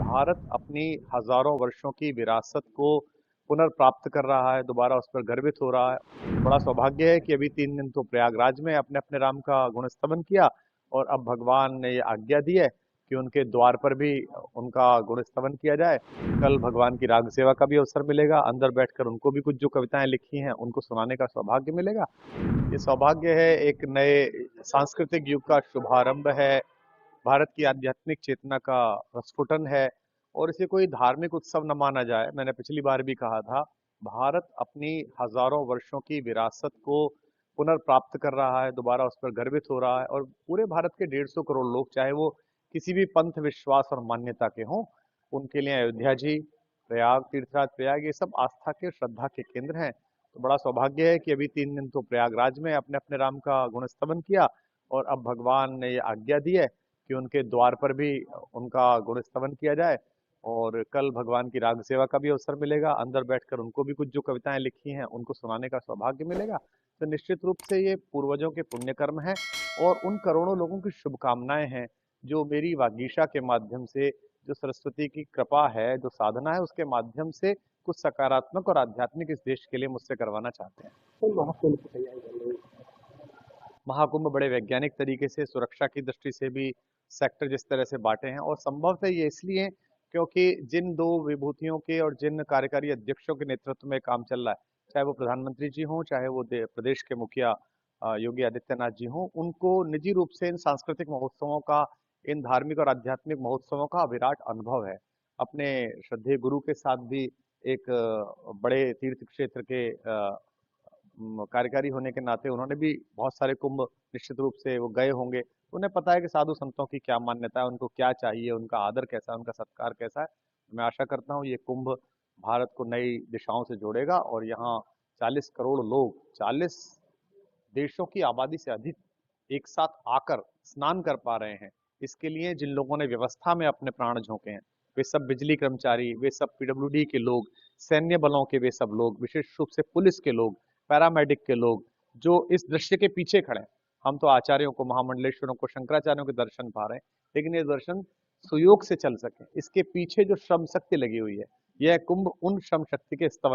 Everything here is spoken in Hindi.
भारत अपनी हजारों वर्षों की विरासत को पुनर्प्राप्त कर रहा है, दोबारा उस पर गर्वित हो रहा है। बड़ा सौभाग्य है कि अभी 3 दिन तो प्रयागराज में अपने अपने राम का गुणस्तवन किया और अब भगवान ने ये आज्ञा दी है कि उनके द्वार पर भी उनका गुणस्तवन किया जाए। कल भगवान की राग सेवा का भी अवसर मिलेगा, अंदर बैठकर उनको भी कुछ जो कविताएं लिखी हैं उनको सुनाने का सौभाग्य मिलेगा। ये सौभाग्य है, एक नए सांस्कृतिक युग का शुभारंभ है, भारत की आध्यात्मिक चेतना का प्रस्फुटन है। और इसे कोई धार्मिक उत्सव न माना जाए। मैंने पिछली बार भी कहा था, भारत अपनी हजारों वर्षों की विरासत को पुनर्प्राप्त कर रहा है, दोबारा उस पर गर्वित हो रहा है। और पूरे भारत के 150 करोड़ लोग, चाहे वो किसी भी पंथ विश्वास और मान्यता के हों, उनके लिए अयोध्या जी, प्रयाग, तीर्थराज प्रयाग, ये सब आस्था के श्रद्धा के केंद्र हैं। तो बड़ा सौभाग्य है कि अभी 3 दिन तो प्रयागराज में अपने अपने राम का गुणस्तवन किया और अब भगवान ने ये आज्ञा दी है कि उनके द्वार पर भी उनका गुणस्तवन किया जाए। और कल भगवान की राग सेवा का भी अवसर मिलेगा, अंदर बैठकर उनको भी कुछ जो कविताएं लिखी हैं उनको सुनाने का सौभाग्य मिलेगा। तो निश्चित रूप से ये पूर्वजों के पुण्य कर्म है और उन करोड़ों लोगों की शुभकामनाएं हैं जो मेरी वागीशा के माध्यम से, जो सरस्वती की कृपा है, जो साधना है, उसके माध्यम से कुछ सकारात्मक और आध्यात्मिक इस देश के लिए मुझसे करवाना चाहते हैं। तो महाकुंभ की तैयारी कर रही है। महाकुंभ बड़े वैज्ञानिक तरीके से, सुरक्षा की दृष्टि से भी सेक्टर जिस तरह से बांटे हैं, और संभवतः ये इसलिए क्योंकि जिन दो विभूतियों के और जिन कार्यकारी अध्यक्षों के नेतृत्व में काम चल रहा है, चाहे वो प्रधानमंत्री जी हों, चाहे वो प्रदेश के मुखिया योगी आदित्यनाथ जी हों, उनको निजी रूप से इन सांस्कृतिक महोत्सवों का, इन धार्मिक और आध्यात्मिक महोत्सवों का विराट अनुभव है। अपने श्रद्धेय गुरु के साथ भी एक बड़े तीर्थ क्षेत्र के कार्यकारी होने के नाते उन्होंने भी बहुत सारे कुंभ निश्चित रूप से वो गए होंगे। तो उन्हें पता है कि साधु संतों की क्या मान्यता है, उनको क्या चाहिए, उनका आदर कैसा है, उनका सत्कार कैसा है। मैं आशा करता हूँ ये कुंभ भारत को नई दिशाओं से जोड़ेगा और यहाँ 40 करोड़ लोग, 40 देशों की आबादी से अधिक एक साथ आकर स्नान कर पा रहे हैं। इसके लिए जिन लोगों ने व्यवस्था में अपने प्राण झोंके हैं, वे सब बिजली कर्मचारी, वे सब पीडब्ल्यूडी के लोग, सैन्य बलों के वे सब लोग, विशेष रूप से पुलिस के लोग, पैरामेडिक के लोग, जो इस दृश्य के पीछे खड़े हैं। हम तो आचार्यों को, महामंडलेश्वरों को, शंकराचार्यों के दर्शन पा रहे हैं, लेकिन ये दर्शन सुयोग से चल सके, इसके पीछे जो श्रम शक्ति लगी हुई है, यह कुंभ उन श्रम शक्ति के स्तवन